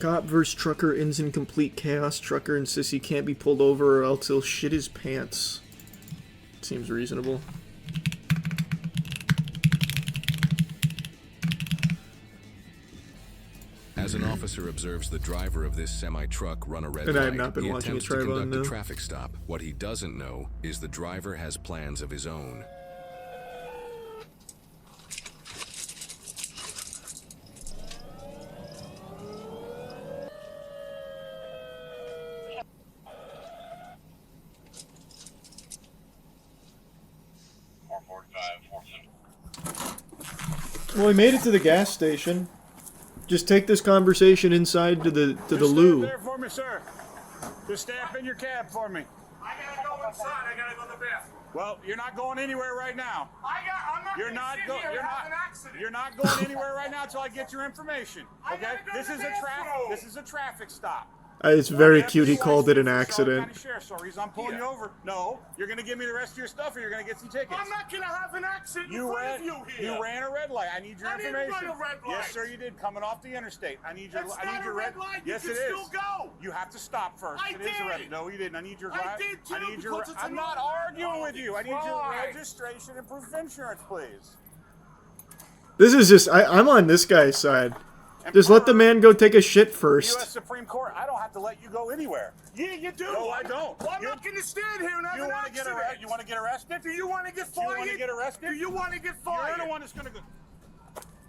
Cop versus trucker ends in complete chaos. Trucker insists he can't be pulled over or else he'll shit his pants. Seems reasonable. As an officer observes the driver of this semi-truck run a red light, I have not been he watching attempts a to Trayvon, conduct no. a traffic stop. What he doesn't know is the driver has plans of his own. Well, we made it to the gas station. Just take this conversation inside to the loo. Stay there for me, sir. Just stay up in your cab for me. I gotta go inside. I gotta go to the bathroom. Well, you're not going anywhere right now. I'm not gonna sit here and have an accident. You're not going anywhere right now until I get your information. Okay? This is a traffic stop. It's very cute he called it an accident. I'm pulling you over. No, you're gonna give me the rest of your stuff, or you're gonna get some tickets. I'm not gonna have an accident in front of you here. You ran a red light. I need your information. I didn't run a red light. Yes, sir, you did. Coming off the interstate. I need your. That's I need not your a red light. Yes, You it can is. still go. You have to stop first. I It is a red. did. No, you didn't. I need your. I did too, I need your. because it's I'm an not automatic. arguing with you. I need your Why? registration and proof of insurance, please. This is just, I'm on this guy's side. Just let the man go take a shit U.S. first. Supreme Court, I don't have to let you go anywhere. Yeah, you do. No, I don't. Well, I'm not gonna stand here and have You an want to get accident. arrested? You want to get arrested? Do you want to get Do you fired? want to get arrested? Do you want to get fired? You're the one that's going to go.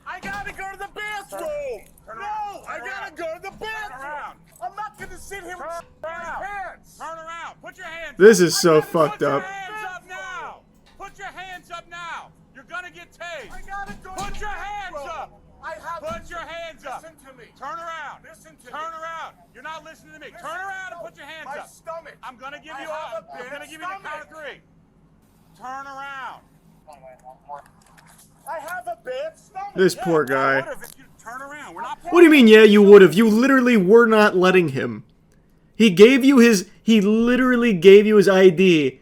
I gotta go to the bathroom. Turn No, around. I gotta go to the bathroom. around. I'm not gonna sit here Turn with my around. pants. Turn around. Put your hands This up. is so fucked Put your up. hands up now. Put your hands up now. You're going to get tased. I gotta go. Put to your the hands bathroom. up. I have. Put your hands up. Listen to me. Turn around. Listen to me. Turn around. You're not listening to me. Listen, Turn around and no, put your hands my up. stomach. I'm going to give I you have I'm going to give you the count of 3. Turn around. I have a bad stomach. This poor I guy. would've if you turn around. We're not. What do you mean, yeah, you would have? You literally were not letting him. He literally gave you his ID.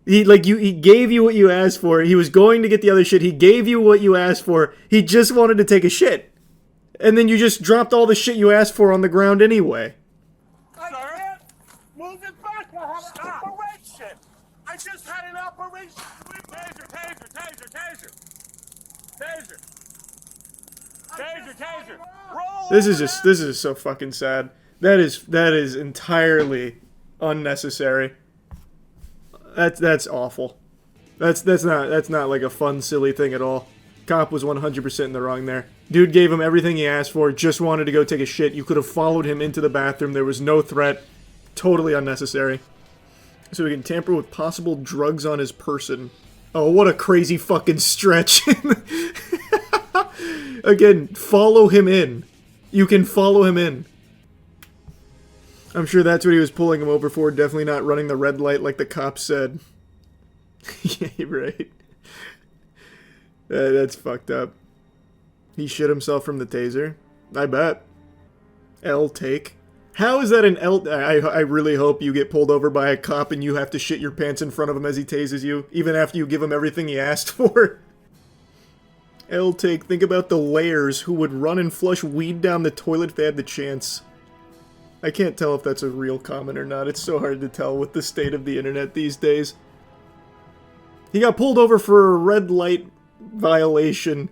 He gave you what you asked for. He was going to get the other shit. He gave you what you asked for. He just wanted to take a shit. And then you just dropped all the shit you asked for on the ground anyway. I can't move it back. I have an operation. I just had an operation. Taser, taser, taser, taser. Taser. Taser, taser. Roll. This is so fucking sad. That is entirely unnecessary. That's awful. That's not like a fun, silly thing at all. Cop was 100% in the wrong there. Dude gave him everything he asked for, just wanted to go take a shit. You could have followed him into the bathroom. There was no threat. Totally unnecessary. So we can tamper with possible drugs on his person. Oh, what a crazy fucking stretch. Again, follow him in. You can follow him in. I'm sure that's what he was pulling him over for. Definitely not running the red light like the cop said. Yeah, right. That's fucked up. He shit himself from the taser. I bet. L take. How is that an L? I really hope you get pulled over by a cop and you have to shit your pants in front of him as he tases you, even after you give him everything he asked for. L take. Think about the layers who would run and flush weed down the toilet if they had the chance. I can't tell if that's a real comment or not. It's so hard to tell with the state of the internet these days. He got pulled over for a red light violation.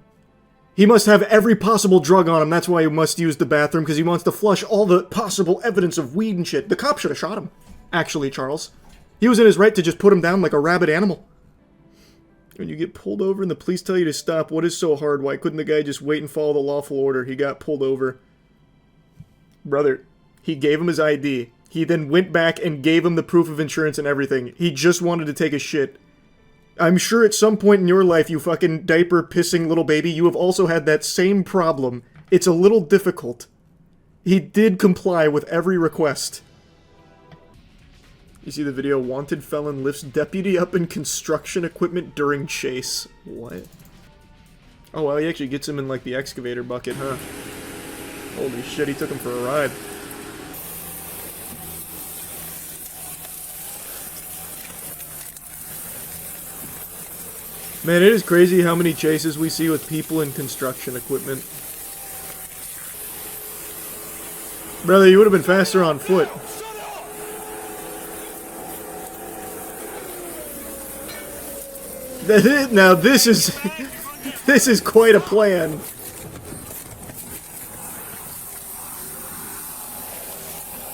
He must have every possible drug on him. That's why he must use the bathroom, because he wants to flush all the possible evidence of weed and shit. The cop should have shot him, actually, Charles. He was in his right to just put him down like a rabid animal. When you get pulled over and the police tell you to stop, what is so hard? Why couldn't the guy just wait and follow the lawful order? He got pulled over. Brother, he gave him his ID. He then went back and gave him the proof of insurance and everything. He just wanted to take a shit. I'm sure at some point in your life, you fucking diaper-pissing little baby, you have also had that same problem. It's a little difficult. He did comply with every request. You see the video, wanted felon lifts deputy up in construction equipment during chase. What? Oh, well, he actually gets him in, like, the excavator bucket, huh? Holy shit, he took him for a ride. Man, it is crazy how many chases we see with people in construction equipment. Brother, you would have been faster on foot. Now this is this is quite a plan.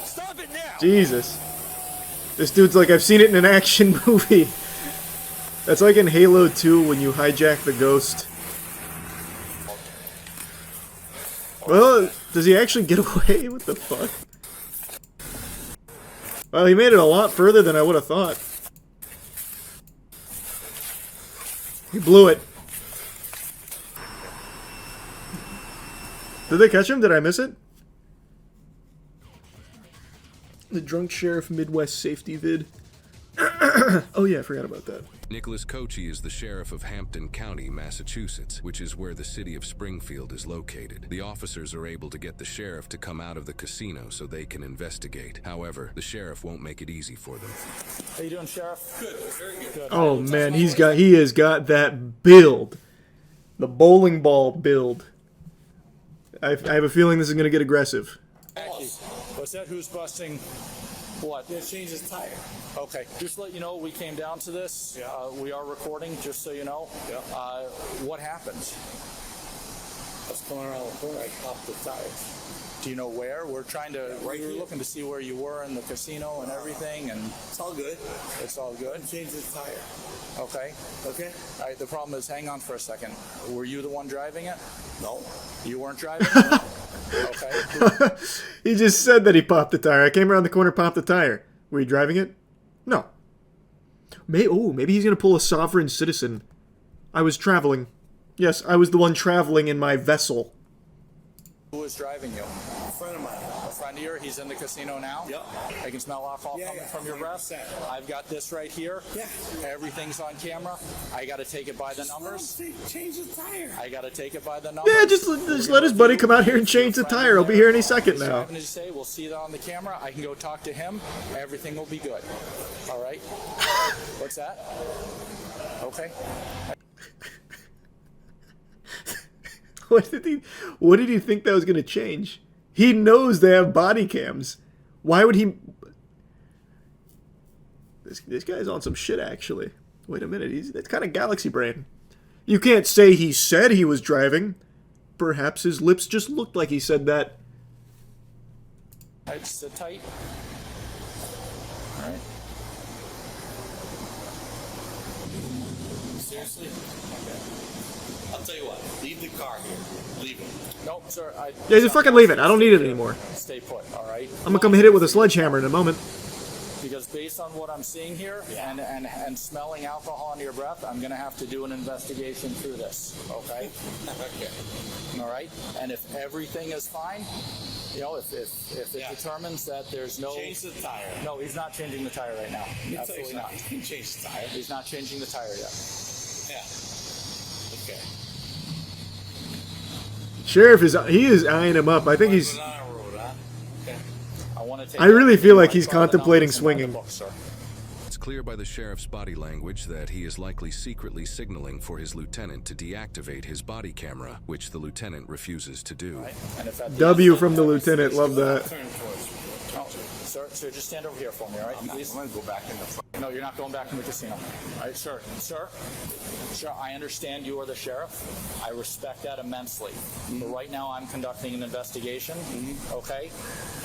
Stop it now. Jesus. This dude's like, I've seen it in an action movie. That's like in Halo 2 when you hijack the ghost. Well, does he actually get away? What the fuck? Well, he made it a lot further than I would have thought. He blew it. Did they catch him? Did I miss it? The drunk sheriff Midwest safety vid. Oh yeah, I forgot about that. Nicholas Kochi is the sheriff of Hampton County, Massachusetts, which is where the city of Springfield is located. The officers are able to get the sheriff to come out of the casino so they can investigate. However, the sheriff won't make it easy for them. How you doing, Sheriff? Good, very good. Oh man, he has got that build. The bowling ball build. I have a feeling this is gonna get aggressive. What's that? Who's busting what? They changed his tire. Okay, just to let you know, we came down to this. Yeah. We are recording, just so you know. Yeah. What happened? I was coming around the corner, I popped the tires. Do you know where? We're trying to. Right we were here. looking to see where you were in the casino and everything, and It's all good. it's all good. I changed his tire. Okay. Okay? All right. The problem is, hang on for a second. Were you the one driving it? No. You weren't driving it. Okay. He just said that he popped the tire. I came around the corner, popped the tire. Were you driving it? No. Maybe he's gonna pull a sovereign citizen. I was traveling. Yes, I was the one traveling in my vessel. Who was driving you? A friend of mine. A friend of yours? He's in the casino now? Yep. I can smell alcohol Yeah, coming yeah, from your breath. 100%. I've got this right here. Yeah. Everything's on camera. I got to take it by the numbers. Change the tire. I got to take it by the numbers. Yeah, just let his buddy come out here and change the tire. He'll be here any second He's now. driving, as you say, we'll see that on the camera. I can go talk to him. Everything will be good. All right? What's that? Okay. What did he think that was gonna change? He knows they have body cams. Why would he? This guy's on some shit, actually. Wait a minute, that's kind of galaxy brain. You can't say he said he was driving. Perhaps his lips just looked like he said that. All right, sit tight. All right. Seriously? Okay. I'll tell you what. Leave the car here. Leave it. Nope, sir. Yeah, just fucking leave it. I don't need it anymore. Stay put, all right? I'm gonna come hit it with a sledgehammer in a moment. Because based on what I'm seeing here and smelling alcohol on your breath, I'm going to have to do an investigation through this, okay? Okay. All right? And if everything is fine, you know, if it determines that there's no... Change the tire. No, he's not changing the tire right now. Absolutely not. He can change the tire. He's not changing the tire yet. Yeah. Okay. Sheriff is eyeing him up. I think he's. Put it on a road, huh? Okay. I want to take I really feel like everything he's by the numbers contemplating and by the swinging. book, sir. It's clear by the sheriff's body language that he is likely secretly signaling for his lieutenant to deactivate his body camera, which the lieutenant refuses to do. Right? And if at the W end- from the lieutenant. Love that. Turn towards me. Oh, sir, just stand over here for me, all right? I'm Please. going to go back in the front. No, you're not going back in the casino. All right, sir. Sir, I understand you are the sheriff. I respect that immensely. But right now, I'm conducting an investigation. Okay?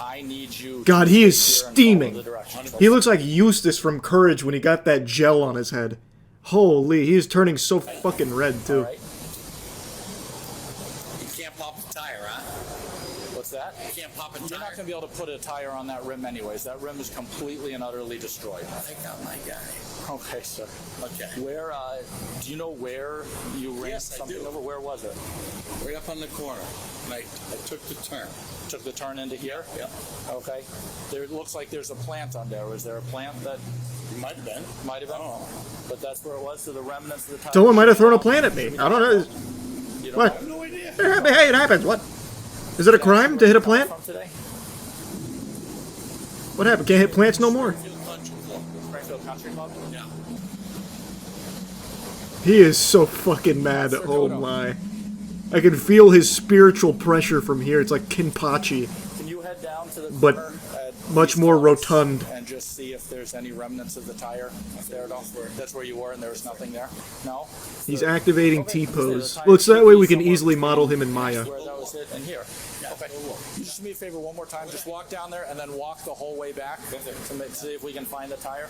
I need you. God, to he is sit here and follow steaming. the directions. He looks like Eustace from Courage when he got that gel on his head. Holy, he is turning so fucking red All too. right. You can't pop the tire, huh? What's that? You can't pop a You're not tire. going to be able to put a tire on that rim anyways. That rim is completely and utterly destroyed. I got my guy. Okay, sir. Okay. Where, do you know where you ran Yes, I something do. over? Where was it? Right up on the corner. And I took the turn. Took the turn into here? Yep. Okay. There looks like there's a plant on there. Was there a plant that You might have been. might have been? I don't know. But that's where it was, so the remnants of the tire. Someone might have thrown a plant at me. I don't know. You don't What? I have no idea. Hey, it happens. What? Is it a crime to hit a plant? From today? What happened? Can't hit plants no more. Feel country club. Springfield Country Club? Yeah. He is so fucking mad. Oh my. I can feel his spiritual pressure from here. It's like Kinpachi. Can you head head down to the but corner at much these more columns rotund. and just see if there's any remnants of the tire there at all. That's where you were, and there was nothing there. No. He's activating Okay, T-pose. so the Well, it's tire that should way be we can somewhere easily model him between in Maya. Where that was it and here. Okay. You just do me a favor one more time. Just walk down there and then walk the whole way back to see if we can find the tire.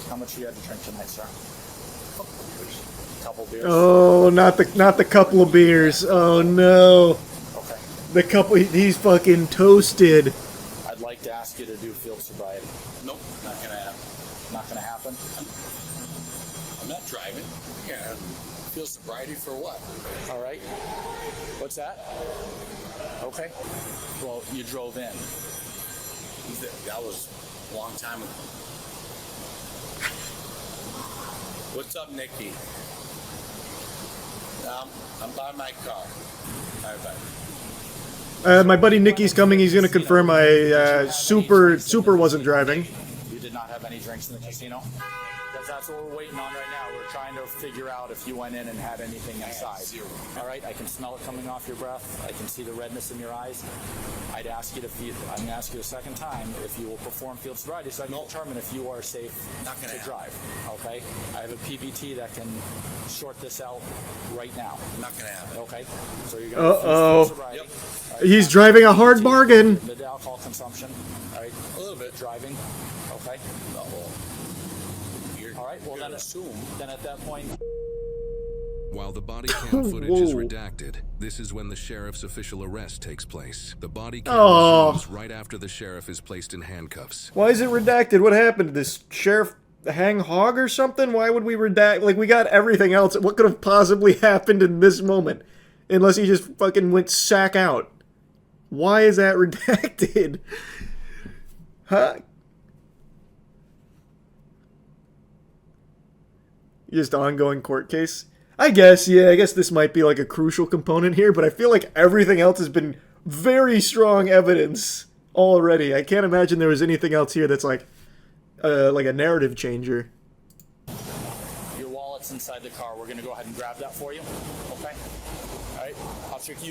How much you had to drink tonight, sir? Couple beers. Oh, not the couple of beers. Oh no. Okay. The couple. He's fucking toasted. I'd like to ask you to do field sobriety. Nope, not gonna happen. Not going to happen. I'm not driving. Yeah. Field sobriety for what? All right. What's that? Okay. Well, you drove in. That was a long time ago. What's up, Nikki? I'm by my car. All right, bye. My buddy Nicky's coming. He's gonna confirm super wasn't driving. You did not have any drinks in the casino? Because that's what we're waiting on right now. We're trying to figure out if you went in and had anything inside. Zero. All right, I can smell it coming off your breath. I can see the redness in your eyes. I'm going to ask you a second time if you will perform field sobriety so I can determine if you are safe Not gonna to happen. drive. Okay? I have a PBT that can short this out right now. Not gonna happen. Okay? So you're going to Uh-oh. sobriety. Yep. All right, He's driving a hard bargain. Mid alcohol consumption. All right? A little bit. Driving. Okay? Oh, well, you're, All right, well you're then assume. Then at that point, While the body cam footage is Whoa. redacted, this is when the sheriff's official arrest takes place. The body cam Oh. resumes right after the sheriff is placed in handcuffs. Why is it redacted? What happened? Did this sheriff hang hog or something? Why would we redact? Like, we got everything else. What could have possibly happened in this moment? Unless he just fucking went sack out. Why is that redacted? Huh? Just ongoing court case? I guess, yeah, I guess this might be like a crucial component here, but I feel like everything else has been very strong evidence already. I can't imagine there was anything else here that's like a narrative changer. your wallet's inside the car. We're going to go ahead and grab that for you. Okay? All right. Officer, can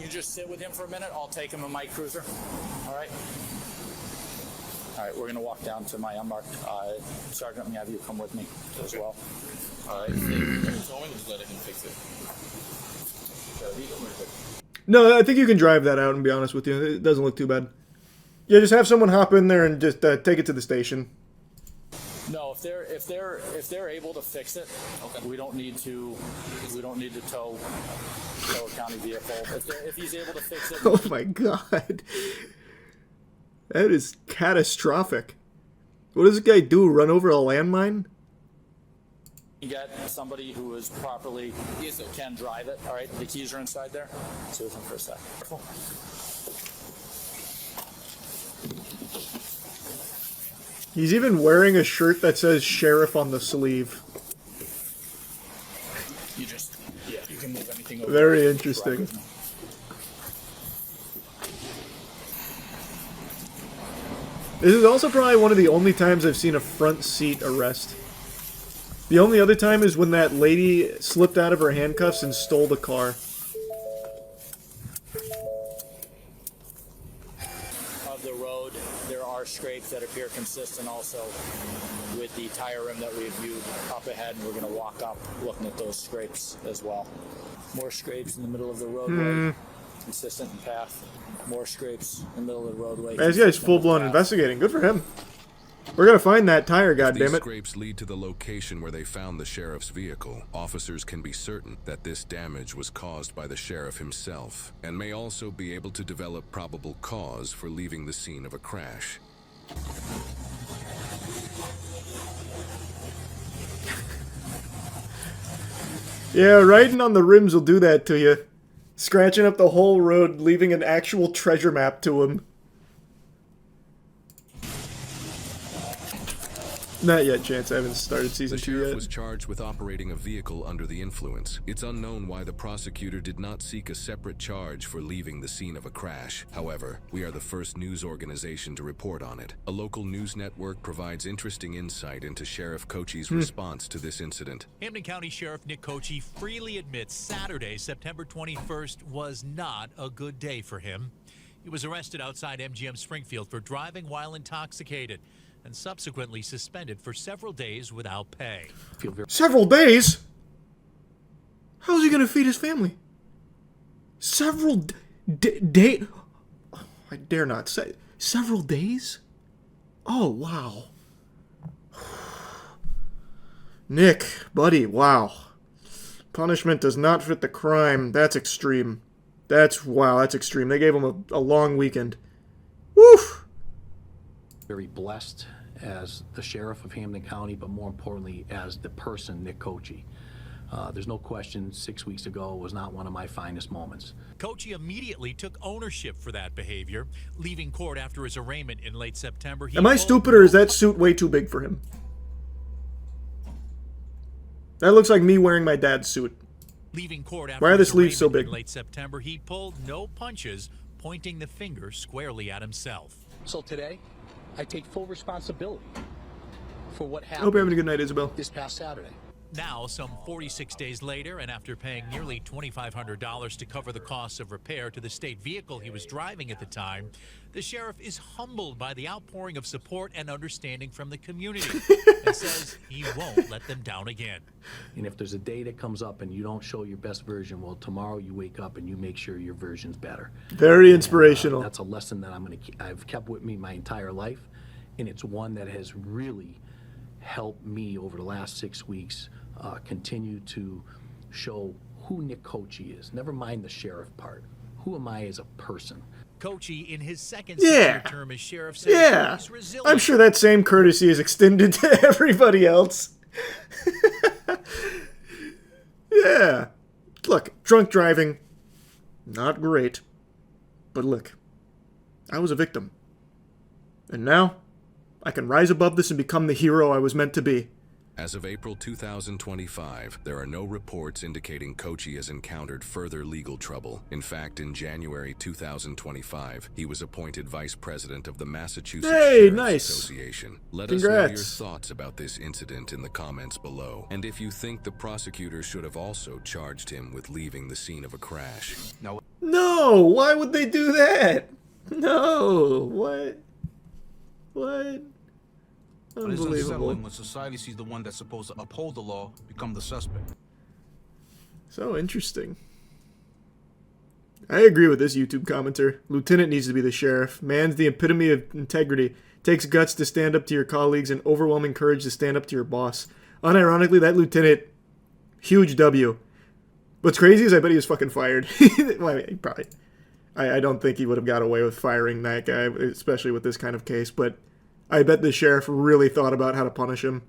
you just sit with him for a minute? I'll take him in my cruiser. All right? All right, we're going to walk down to my unmarked. Sergeant, may I have you come with me as well? All right. So you told me to just let him fix it. No, I think you can drive that out and be honest with you. It doesn't look too bad. Yeah, just have someone hop in there and just take it to the station. No, if they're able to fix it, okay. we don't need to tow a county vehicle. If he's able to fix it, Oh my god. That is catastrophic. What does this guy do? Run over a landmine? get somebody who is properly can drive it. All right, the keys are inside there. Sit with him for a sec. He's even wearing a shirt that says sheriff on the sleeve. You can move anything over. Very interesting. This is also probably one of the only times I've seen a front seat arrest. The only other time is when that lady slipped out of her handcuffs and stole the car. Of the road, there are scrapes that appear consistent also with the tire rim that we viewed up ahead, and we're going to walk up looking at those scrapes as well. More scrapes in the middle of the roadway, consistent in path. More scrapes in the middle of the roadway. Man, this guy's full-blown investigating. Good for him. We're gonna find that tire, These goddammit. scrapes lead to the location where they found the sheriff's vehicle. Officers can be certain that this damage was caused by the sheriff himself, and may also be able to develop probable cause for leaving the scene of a crash. Yeah, riding on the rims will do that to you. Scratching up the whole road, leaving an actual treasure map to him. Not yet, Chance. I haven't started season The 2 sheriff yet. was charged with operating a vehicle under the influence. It's unknown why the prosecutor did not seek a separate charge for leaving the scene of a crash. However, we are the first news organization to report on it. A local news network provides interesting insight into Sheriff Kochi's response to this incident. Hampton County Sheriff Nick Kochi freely admits Saturday, September 21st, was not a good day for him. He was arrested outside MGM Springfield for driving while intoxicated and subsequently suspended for several days without pay. Several days? How's he gonna feed his family? Several days? Oh, I dare not say. Several days? Oh, wow. Nick, buddy, wow. Punishment does not fit the crime. That's extreme. Wow, that's extreme. They gave him a long weekend. Woof! Very blessed as the sheriff of Hampden County, but more importantly, as the person, Nick Coachy. There's no question 6 weeks ago was not one of my finest moments. Coachy immediately took ownership for that behavior, leaving court after his arraignment in late September. Am I stupid, or is that suit way too big for him? That looks like me wearing my dad's suit. Leaving court after Why are the his sleeves so arraignment big? in late September, he pulled no punches, pointing the finger squarely at himself. So today, I take full responsibility for what I happened hope you're having a good night, Isabel. this past Saturday. Now, some 46 days later, and after paying nearly $2,500 to cover the costs of repair to the state vehicle he was driving at the time, the sheriff is humbled by the outpouring of support and understanding from the community and says he won't let them down again. And if there's a day that comes up and you don't show your best version, well, tomorrow you wake up and you make sure your version's better. Very inspirational. That's a lesson that I've kept with me my entire life, and it's one that has really helped me over the last 6 weeks continue to show who Nick Coachy is. Never mind the sheriff part. Who am I as a person? Coachy, in his second Yeah. six-year term as sheriff, says Yeah. he's resilient. I'm sure that same courtesy is extended to everybody else. Yeah. Look, drunk driving, not great. But look, I was a victim. And now, I can rise above this and become the hero I was meant to be. As of April 2025, there are no reports indicating Coachy has encountered further legal trouble. In fact, in January 2025, he was appointed vice president of the Massachusetts Sheriff's nice. Association. Let us know your Congrats. thoughts about this incident in the comments below. And if you think the prosecutor should have also charged him with leaving the scene of a crash. No! Why would they do that? No! What? But it's Unbelievable. unsettling when society sees the one that's supposed to uphold the law become the suspect. So interesting. I agree with this YouTube commenter. Lieutenant needs to be the sheriff. Man's the epitome of integrity. Takes guts to stand up to your colleagues and overwhelming courage to stand up to your boss. Unironically, that lieutenant, huge W. What's crazy is I bet he was fucking fired. Well, I mean, probably. I don't think he would have got away with firing that guy, especially with this kind of case, but I bet the sheriff really thought about how to punish him.